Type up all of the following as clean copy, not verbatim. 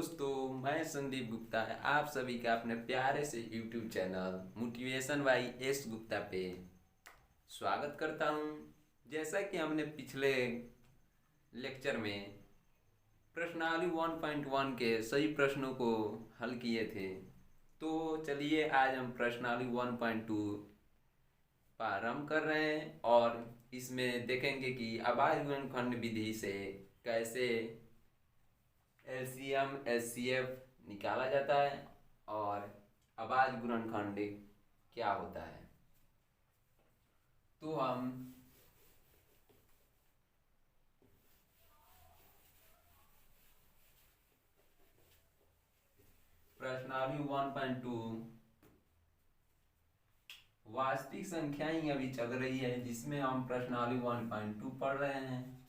दोस्तों, मैं संदीप गुप्ता है आप सभी का अपने प्यारे से YouTube channel motivation by S Gupta पे स्वागत करता हूँ। जैसा कि हमने पिछले लेक्चर में प्रश्नावली 1.1 के सही प्रश्नों को हल किए थे, तो चलिए आज हम प्रश्नावली 1.2 प्रारंभ कर रहे हैं और इसमें देखेंगे कि आवाज गुणनखंड विधि से कैसे एलसीएम एचसीएफ निकाला जाता है और आवाज गुणनखंड क्या होता है। तो हम प्रश्नावली 1.2 वास्तविक संख्याएं अभी चल रही है, जिसमें हम प्रश्नावली 1.2 पढ़ रहे हैं।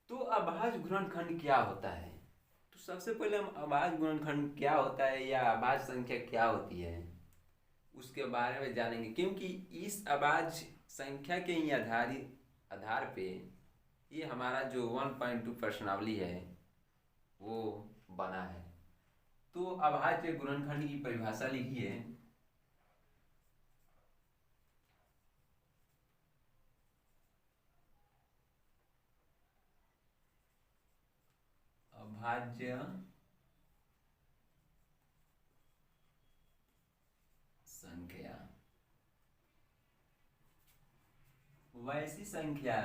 तो आवाज गुणनखंड क्या होता है? तो सबसे पहले हम आवाज गुणनखंड क्या होता है या आवाज संख्या क्या होती है उसके बारे में जानेंगे, क्योंकि इस आवाज संख्या के ही आधार पे ये हमारा जो 1.2 प्रश्नावली है वो बना है। तो आवाज के गुणनखंड की परिभाषा लिखिए। अभाज्य संख्या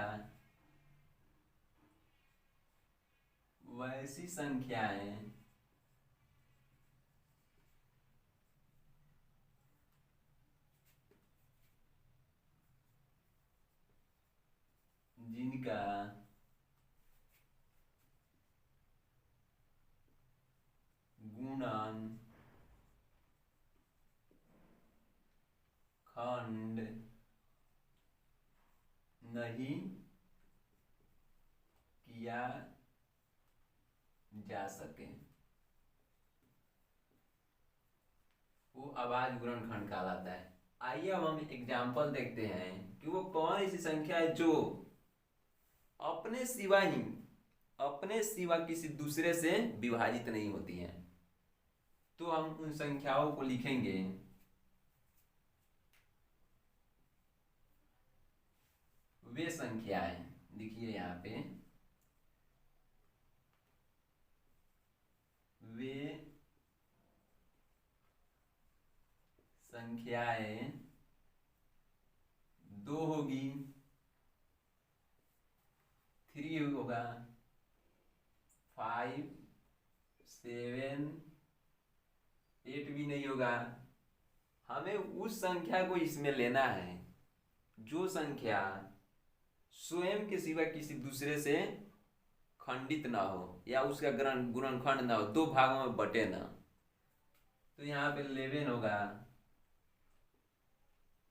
वैसी संख्याएं जिनका गुणन खंड नहीं किया जा सके वो आवाज गुणनखंड कहलाता है। आइए अब हम एग्जाम्पल देखते हैं कि वो कौन ऐसी संख्या है जो अपने सिवा किसी दूसरे से विभाजित नहीं होती हैं। तो हम उन संख्याओं को लिखेंगे। वे संख्याएं लिखिए यहाँ पे, वे संख्याएं दो होगी, 3 होगा, 5, 7, 8 भी नहीं होगा। हमें उस संख्या को इसमें लेना है जो संख्या स्वयं के सिवा किसी दूसरे से खंडित ना हो या उसका गुणनखंड ना हो, दो भागों में बटे ना। तो यहाँ पे 11 होगा,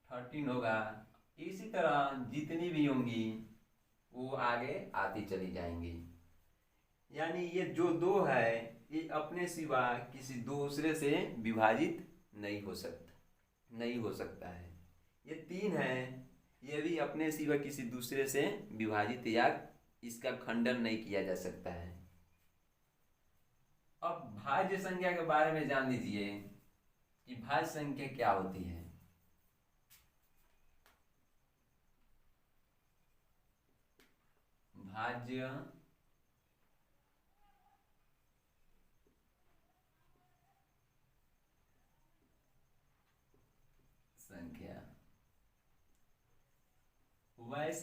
13 होगा, इसी तरह जितनी भी होंगी वो आगे आती चली जाएंगी। यानी ये जो दो है ये अपने सिवा किसी दूसरे से विभाजित नहीं हो सकता है। ये 3 है, ये भी अपने सिवा किसी दूसरे से विभाजित या इसका खंडन नहीं किया जा सकता है। अब भाज्य संख्या के बारे में जान लीजिए कि भाज्य संख्या क्या होती है। भाज्य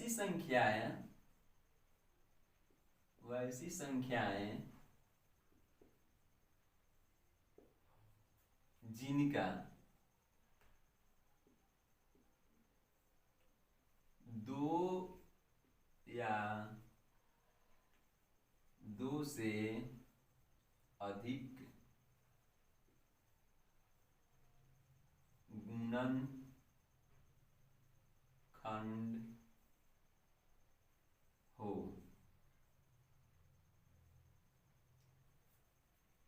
संख्या वैसी संख्याएं जिनका दो या दो से अधिक गुणन खंड हो।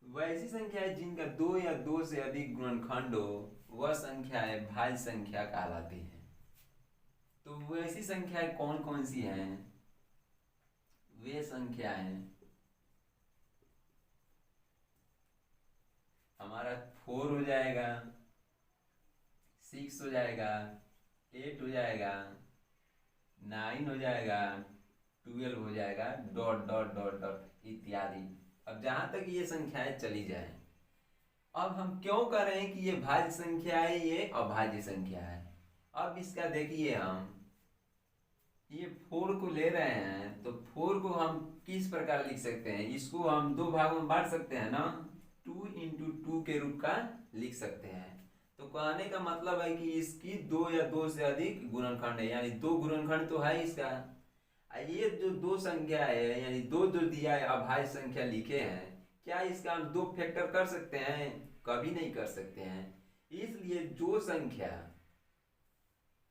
वैसी संख्याएं जिनका दो या दो से अधिक गुणनखंड हो वह संख्याएं भाज्य संख्या कहलाती हैं। तो वैसी संख्याएं कौन कौन सी हैं? वे संख्याएं हमारा 4 हो जाएगा, 6 हो जाएगा, 8 हो जाएगा, 9 हो जाएगा, 12 हो जाएगा, डॉट डॉट डॉट डॉट इत्यादि। अब जहां तक ये संख्याएं चली जाए, अब हम क्यों कह रहे हैं कि ये भाज्य संख्या है, ये अभाज्य संख्या है? अब इसका देखिए, हम ये 4 को ले रहे हैं तो 4 को हम किस प्रकार लिख सकते हैं? इसको हम दो भागों में बांट सकते हैं ना, 2 × 2 के रूप का लिख सकते हैं। तो कहने का मतलब है कि इसकी दो या दो से अधिक गुणनखंड है, यानी दो गुणनखंड तो है इसका। ये जो दो संख्या है, यानी दो जो दिया है अभाज्य संख्या लिखे हैं, क्या इसका हम दो फैक्टर कर सकते हैं? कभी नहीं कर सकते हैं। इसलिए जो संख्या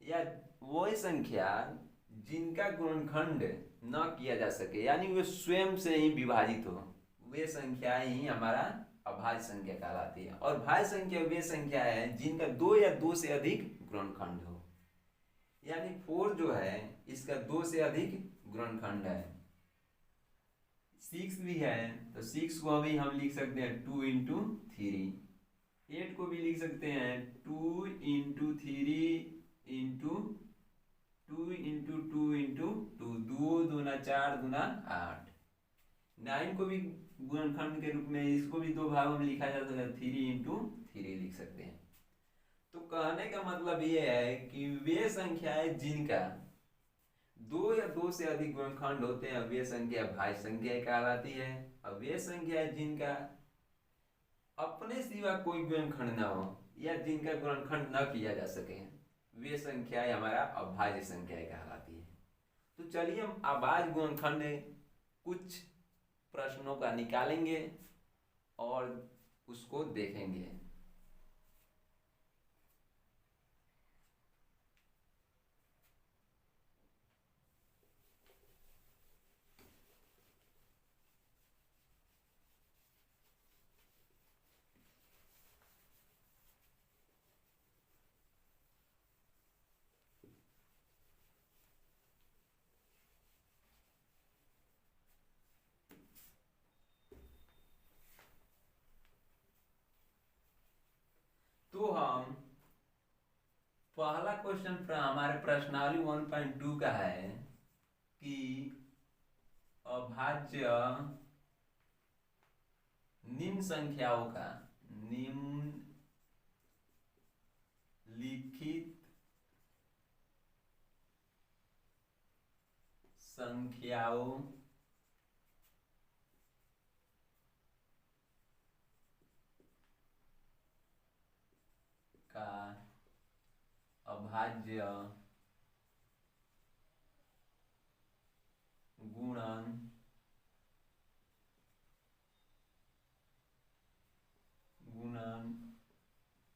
या वो संख्या जिनका गुणनखंड न किया जा सके, यानी वे स्वयं से ही विभाजित हो, वे संख्याएं ही हमारा अभाज्य संख्या कहलाती है। और भाज्य संख्या वे संख्या है जिनका दो या दो से अधिक गुणनखंड हो। यानी 4 जो है इसका दो से अधिक गुणनखंड है। 6 भी है, तो 6 को अभी हम लिख सकते हैं 2 × 3। 8 को भी लिख सकते हैं 2 × 3 × 2 × 2 × 2, 2 दूना 4 दूना 8। 9 को भी गुणनखंड के रूप में, इसको भी दो भागों में लिखा जा सकता है, 3 × 3 लिख सकते हैं। तो कहने का मतलब ये है कि वे संख्याएं जिनका दो या दो से अधिक गुणनखंड होते हैं वे संख्या भाज्य संख्या कहलाती है। और वे संख्याएं जिनका अपने सिवा कोई गुणनखंड न हो या जिनका गुणनखंड न किया जा सके, वे संख्याएं हमारा अभाज्य संख्या कहलाती है। तो चलिए हम अभाज्य गुणनखंड कुछ प्रश्नों का निकालेंगे और उसको देखेंगे। तो हम पहला क्वेश्चन हमारे प्रश्नावली 1.2 का है कि अभाज्य निम्न संख्याओं का निम्नलिखित संख्याओं का अभाज्य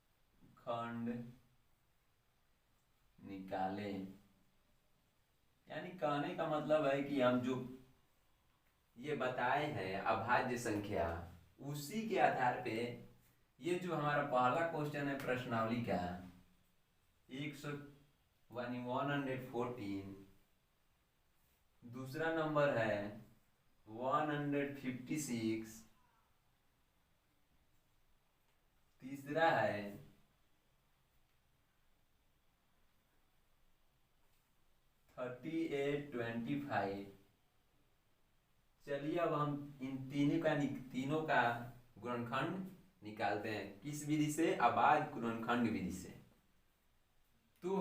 गुणनखंड निकालें। यानी कहने का मतलब है कि हम जो ये बताए हैं अभाज्य संख्या, उसी के आधार पे ये जो हमारा पहला क्वेश्चन है प्रश्नावली का 114, दूसरा नंबर है 156, तीसरा है 3825। चलिए अब हम इन तीनों का गुणनखंड निकालते हैं। किस विधि से? अभाज्य गुणनखंड विधि से। तो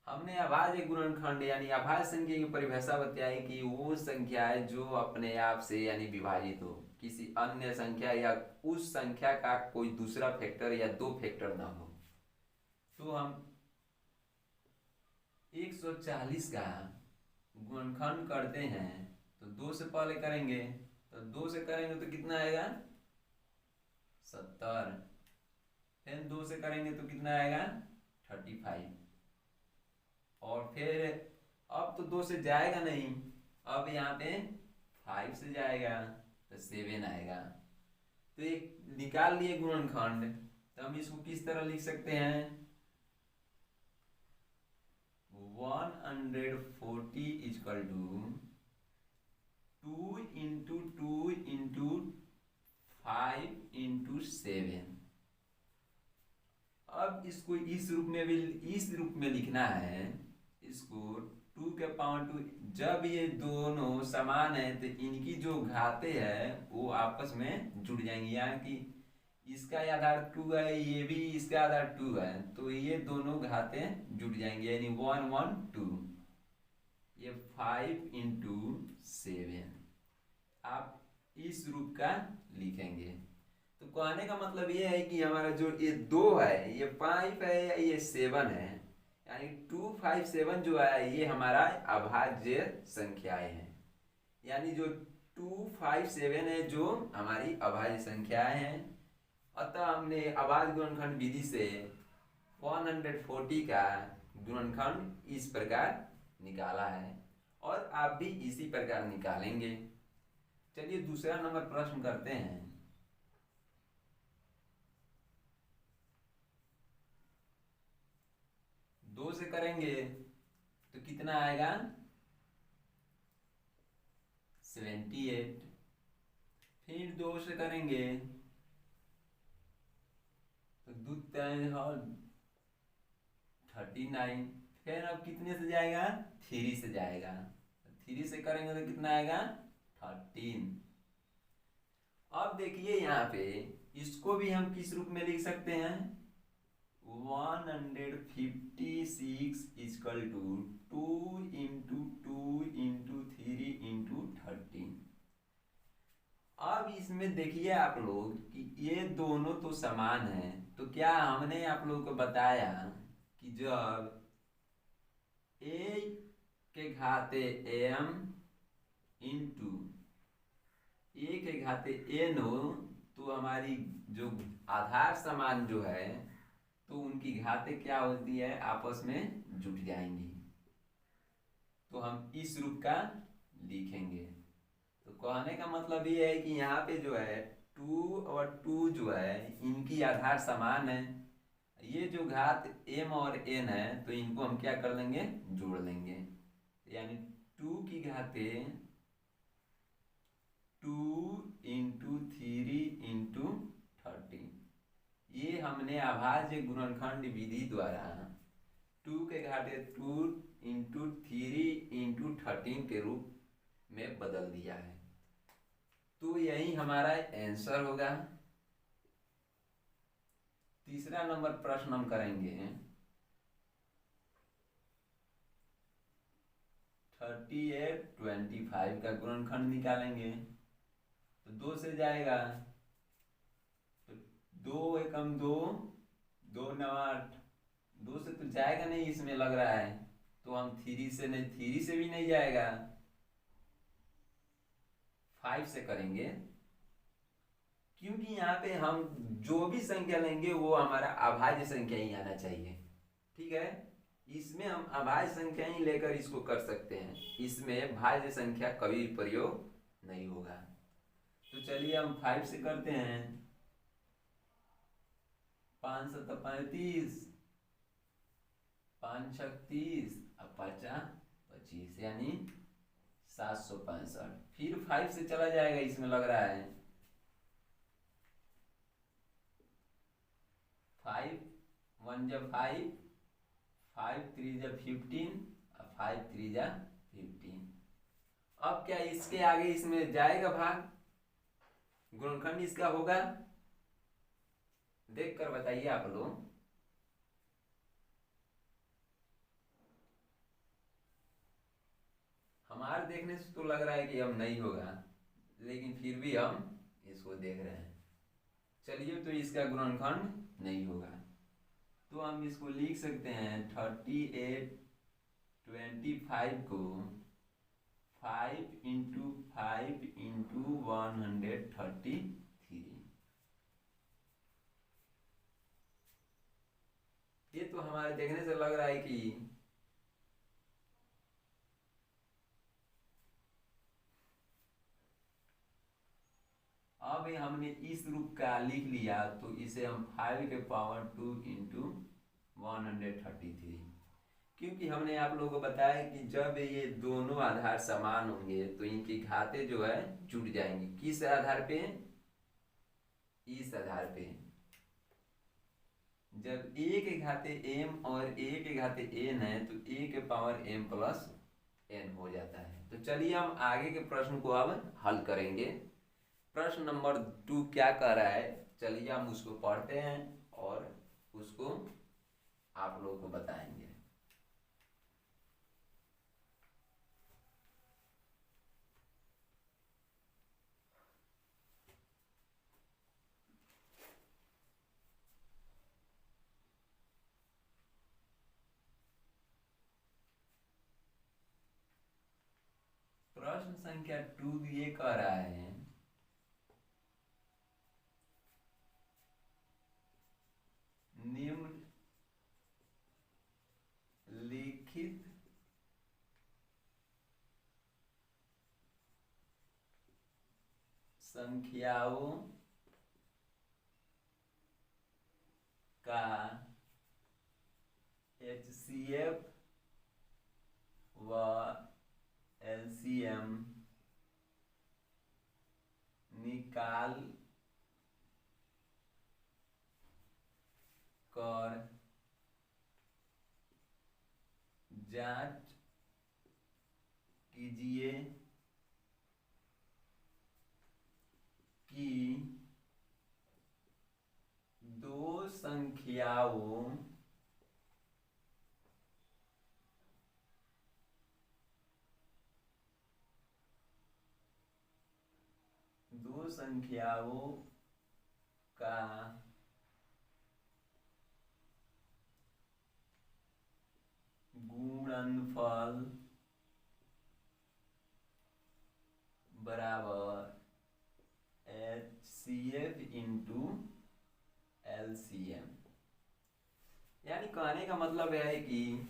हमने अभाज्य गुणनखंड यानी अभाज्य संख्या की परिभाषा बताई कि वो संख्या है जो अपने आप से यानी विभाजित हो, किसी अन्य संख्या या उस संख्या का कोई दूसरा फैक्टर या दो फैक्टर ना हो। तो हम 140 का गुणनखंड करते हैं तो 2 से पहले करेंगे, तो 2 से करेंगे तो कितना आएगा? 70। फिर 2 से करेंगे तो कितना आएगा? 35। और फिर अब तो 2 से जाएगा नहीं, अब यहाँ पे 5 से जाएगा तो 7 आएगा। तो एक निकाल लिए गुणनखंड, तो हम इसको किस तरह लिख सकते हैं, 140 is equal to 2 into 2 into 5 into 7। अब इसको इस रूप में भी, इस रूप में लिखना है इसको, 2 के पावर 2। जब ये दोनों समान है तो इनकी जो घातें है वो आपस में जुड़ जाएंगी, यानी कि इसका आधार 2 है, ये भी इसका आधार 2 है, तो ये दोनों घातें जुड़ जाएंगी, यानी 1 1 2। ये 5 इंटू 7 आप इस रूप का लिखेंगे। तो कहने का मतलब ये है कि हमारा जो ये 2 है, ये 5 है, ये 7 है, यानी 2 5 7 जो है ये हमारा अभाज्य संख्याएं हैं। यानी जो 2 5 7 है जो हमारी अभाज्य संख्याएं हैं। अतः हमने अभाज्य गुणनखंड विधि से 140 का गुणनखंड इस प्रकार निकाला है, और आप भी इसी प्रकार निकालेंगे। चलिए दूसरा नंबर प्रश्न करते हैं। 2 से करेंगे तो कितना आएगा, 78। फिर 2 से करेंगे तो 2 39। फिर अब कितने से जाएगा, 3 से जाएगा, 3 से करेंगे तो कितना आएगा, 13। अब देखिए यहाँ पे इसको भी हम किस रूप में लिख सकते हैं, 156 is equal to 2 into 2 into 3 into 13। अब इसमें देखिए आप लोग कि ये दोनों तो समान हैं, तो क्या हमने आप लोगों को बताया कि जब a के घाते m इंटू a के घाते n हो तो हमारी जो आधार समान जो है तो उनकी घातें क्या होती है, आपस में जुट जाएंगी। तो हम इस रूप का लिखेंगे। तो कहने का मतलब ये है कि यहाँ पे जो है 2 और 2 जो है इनकी आधार समान है। ये जो घात m और n है तो इनको हम क्या कर लेंगे, जोड़ लेंगे, यानी 2 की घातें 2 इंटू 3 इंटू 13। ये हमने अभाज्य गुणनखंड विधि द्वारा 2 के घाते 2 इंटू 3 इंटू 13 के रूप में बदल दिया है। तो यही हमारा आंसर होगा। तीसरा नंबर प्रश्न हम करेंगे 38 25 का गुणनखंड निकालेंगे। तो 2 से जाएगा तो 2 एकम 2 2 9 8, 2 से तो जाएगा नहीं इसमें लग रहा है, तो हम 3 से नहीं, 3 से भी नहीं जाएगा, 5 से करेंगे, क्योंकि यहाँ पे हम जो भी संख्या लेंगे वो हमारा अभाज्य संख्या ही आना चाहिए। ठीक है, इसमें हम अभाज्य संख्या ही लेकर इसको कर सकते हैं, इसमें भाज्य संख्या कभी प्रयोग नहीं होगा। तो चलिए हम 5 से करते हैं। 5 7 35, 5 6 30 और 5 25, यानी 765। फिर 5 से चला जाएगा इसमें लग रहा है, 5 1 जा 5, 5 3 जा 15 और 5 3 जा 15। अब क्या इसके आगे इसमें जाएगा भाग, गुणनखंड इसका होगा, देख कर बताइए आप लोग। हमारे देखने से तो लग रहा है कि अब नहीं होगा, लेकिन फिर भी हम इसको देख रहे हैं। चलिए, तो इसका गुणनखंड नहीं होगा, तो हम इसको लिख सकते हैं 38 25 को 5 इंटू 5 इंटू 133। ये तो हमारे देखने से लग रहा है कि अब हमने इस रूप का लिख लिया तो इसे हम 5 के पावर 2 इंटू 133, क्योंकि हमने आप लोगों को बताया कि जब ये दोनों आधार समान होंगे तो इनकी घातें जो है जुड़ जाएंगी। किस आधार पे? इस आधार पे। जब a के घाते m और a के घाते n है तो a के पावर m प्लस n हो जाता है। तो चलिए हम आगे के प्रश्न को अब हल करेंगे। प्रश्न नंबर 2 क्या कह रहा है, चलिए हम उसको पढ़ते हैं और उसको आप लोगों को बताएंगे। प्रश्न संख्या 2 ये कह रहा है निम्नलिखित संख्याओं का HCF व LCM निकाल कर जांच कीजिए कि दो संख्याओं का गुणनफल बराबर HCF इंटू LCM। यानी कहने का मतलब है कि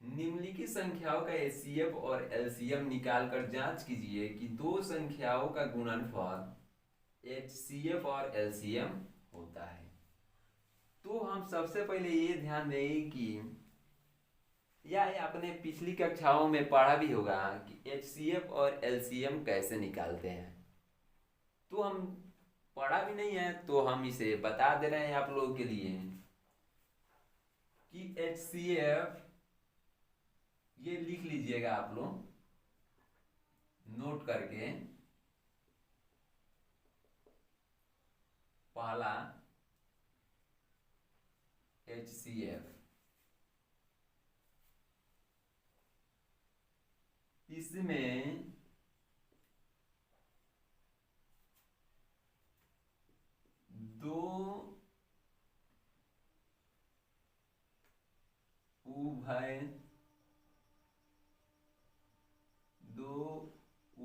निम्नलिखित संख्याओं का HCF और LCM निकालकर जांच कीजिए कि दो संख्याओं का गुणनफल HCF और LCM होता है। तो हम सबसे पहले ये ध्यान दें कि या आपने पिछली कक्षाओं में पढ़ा भी होगा कि HCF और LCM कैसे निकालते हैं। तो हम पढ़ा भी नहीं है तो हम इसे बता दे रहे हैं आप लोगों के लिए कि HCF ये लिख लीजिएगा आप लोग नोट करके। पहला HCF, इसमें दो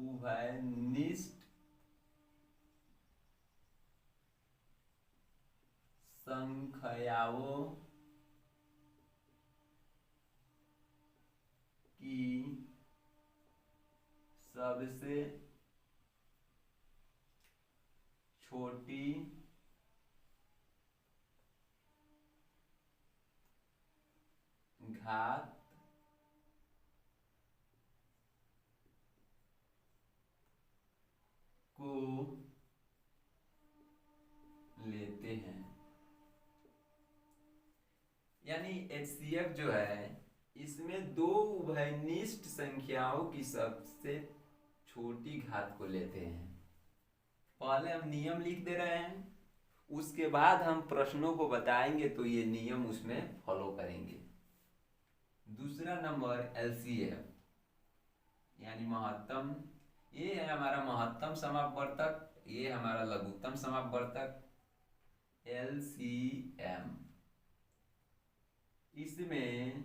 उभयनिष्ठ संख्याओं की सबसे छोटी घात को लेते हैं। यानी HCF जो है इसमें दो उभयनिष्ठ संख्याओं की सबसे छोटी घात को लेते हैं। पहले हम नियम लिख दे रहे हैं, उसके बाद हम प्रश्नों को बताएंगे तो ये नियम उसमें फॉलो करेंगे। दूसरा नंबर LCM यानी महत्तम, ये है हमारा महत्तम समापवर्तक, ये हमारा लघुत्तम समापवर्तक LCM। इसमें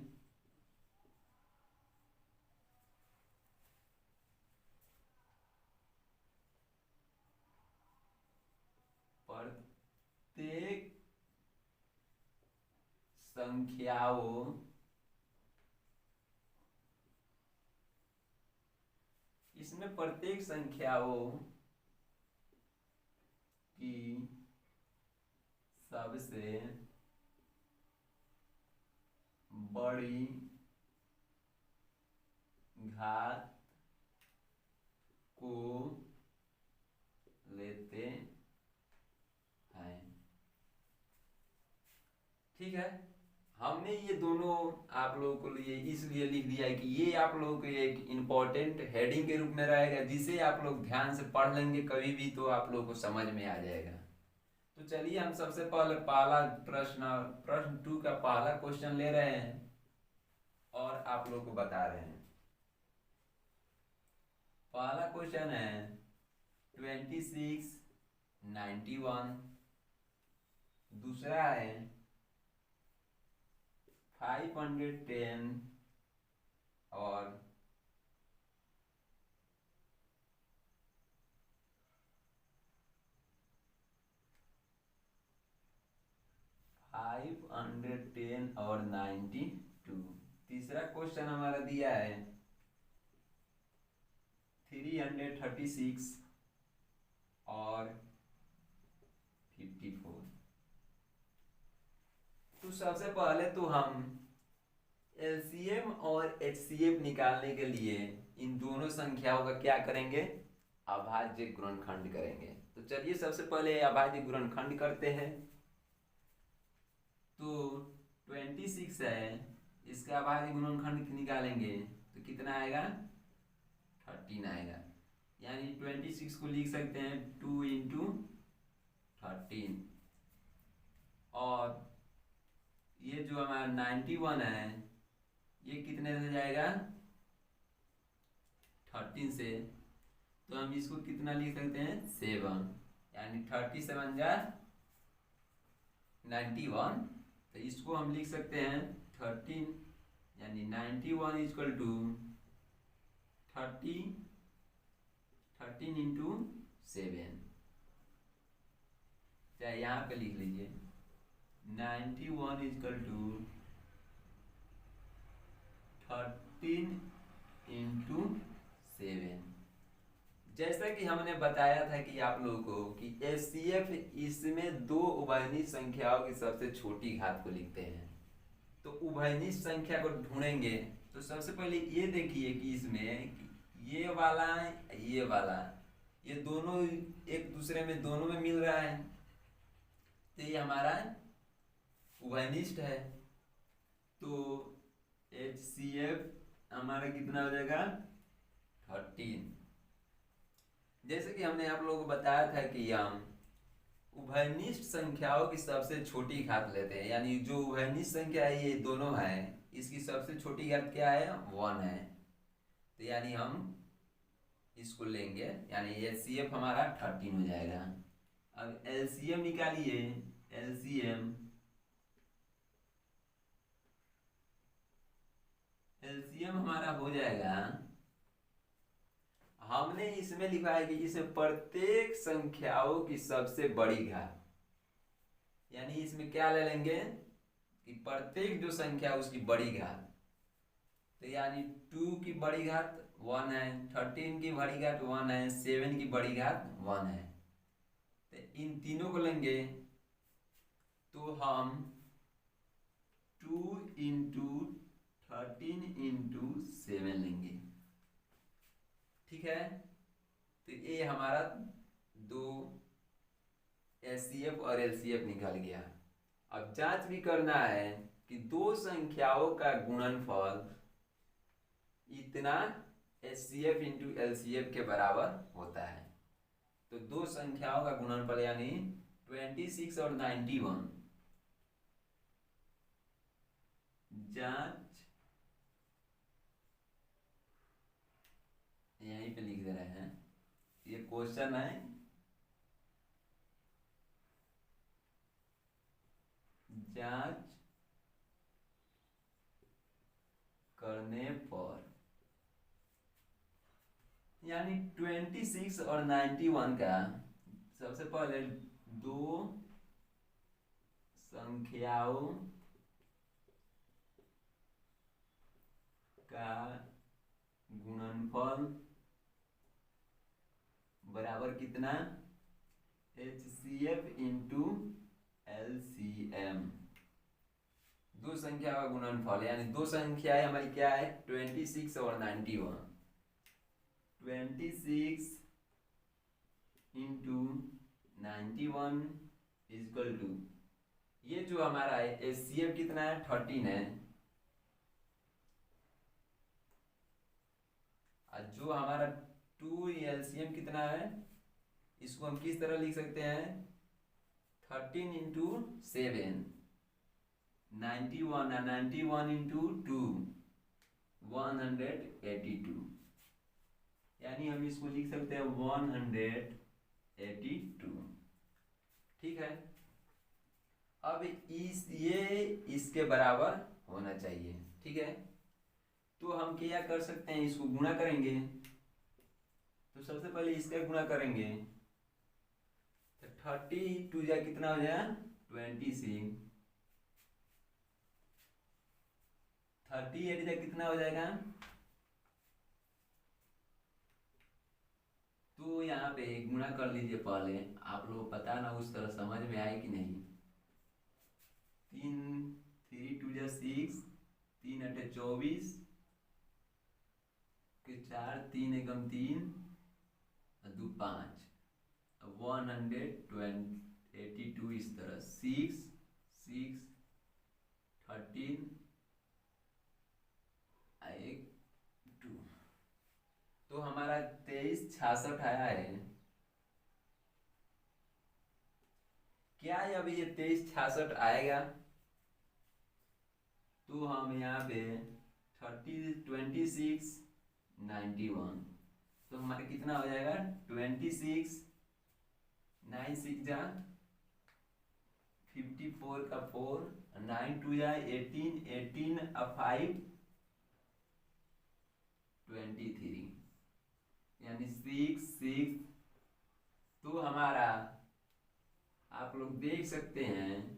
प्रत्येक संख्याओं की सबसे बड़ी घात को लेते हैं। ठीक है, हमने ये दोनों आप लोगों को लिए इसलिए लिख दिया है कि ये आप लोगों को एक इम्पोर्टेंट हेडिंग के रूप में रहेगा, जिसे आप लोग ध्यान से पढ़ लेंगे कभी भी तो आप लोगों को समझ में आ जाएगा। तो चलिए हम सबसे पहले पहला प्रश्न 2 का पहला क्वेश्चन ले रहे हैं और आप लोगों को बता रहे हैं। पहला क्वेश्चन है 26, 91। दूसरा है 510 और 92। तीसरा क्वेश्चन हमारा दिया है 336 और 54। तो सबसे पहले तो हम एलसीएम और एचसीएफ निकालने के लिए इन दोनों संख्याओं का क्या करेंगे, अभाज्य गुणनखंड करेंगे। तो चलिए सबसे पहले अभाज्य गुणनखंड करते हैं। तो 26 है, इसका अभाज्य गुणनखंड निकालेंगे तो कितना आएगा, 13 आएगा। यानी 26 को लिख सकते हैं 2 इंटू 13। और ये जो हमारा 91 है ये कितने से जाएगा, 13 से। तो हम इसको कितना लिख सकते हैं, 7। यानी 37 जा 91। तो इसको हम लिख सकते हैं 13 यानी 91 इक्वल टू 13 इंटू 7। चाहे यहाँ पे लिख लीजिए 91 इक्वल टू 13 इंटू 7। जैसा कि हमने बताया था कि आप लोगों को कि एचसीएफ इसमें दो उभयनिष्ठ संख्याओं की सबसे छोटी घात को लिखते हैं। तो उभयनिष्ठ संख्या को ढूंढेंगे तो सबसे पहले ये देखिए कि इसमें ये वाला ये दोनों एक दूसरे में दोनों में मिल रहा है, तो ये हमारा उभयनिष्ठ है। तो एचसीएफ हमारा कितना हो जाएगा, 13। जैसे कि हमने आप लोगों को बताया था कि हम उभयनिष्ठ संख्याओं की सबसे छोटी घात लेते हैं। यानी जो उभयनिष्ठ संख्या है ये दोनों है, इसकी सबसे छोटी घात क्या है, 1 है। तो यानी हम इसको लेंगे, यानी एचसीएफ हमारा 13 हो जाएगा। अब एलसीएम निकालिए, एलसीएम हमारा हो जाएगा, हमने इसमें लिखा है कि इसमें प्रत्येक संख्याओं की सबसे बड़ी घात, यानी इसमें क्या ले लेंगे कि प्रत्येक जो संख्या उसकी बड़ी घात। तो यानी 2 की बड़ी घात 1 है, 13 की बड़ी घात 1 है, 7 की बड़ी घात 1 है। तो इन तीनों को लेंगे तो हम 2 इंटू 13 इंटू 7 लेंगे। ठीक है, तो ये हमारा दो एचसीएफ और एलसीएफ निकल गया। अब जांच भी करना है कि दो संख्याओं का गुणनफल इतना एचसीएफ इंटू एलसीएफ के बराबर होता है। तो दो संख्याओं का गुणनफल यानी 26 और 91 जांच यहीं पे लिख दे रहे हैं, ये क्वेश्चन है। जांच करने पर यानी 26 और 91 का सबसे पहले दो संख्याओं का गुणनफल बराबर कितना, HCF इंटू LCM, दो संख्या का गुणनफल, यानी दो संख्याएं हमारी क्या है 26 और 91। 26 इंटू 91 इजकल टू, ये जो हमारा है HCF कितना है 13 है, और जो हमारा 2 LCM कितना है, इसको हम किस तरह लिख सकते हैं 13 इंटू 7, 91, 91 इंटू 2 182, यानी हम इसको लिख सकते हैं 182। ठीक है, अब ये इसके बराबर होना चाहिए। ठीक है, तो हम क्या कर सकते हैं, इसको गुणा करेंगे। तो सबसे पहले इसका गुणा करेंगे, तो 32 जा कितना हो जाएगा 26, 38 जा कितना हो जाएगा, तो यहाँ पे गुणा कर लीजिए पहले, आप लोग पता ना उस तरह समझ में आए कि नहीं। 3 2 जा 6, 3 8 24 के 4, 3 एकम 3 2 5, 182 इस तरह 6 6 13 1 2, तो हमारा 2366 आया है। क्या है अभी ये 2366 आएगा, तो हम यहाँ पे 26 91, तो हमारा कितना हो जाएगा 26 9 6 जा 54 का 4, 9 2 जा 18, 18 5 23, यानी 6 6। तो हमारा आप लोग देख सकते हैं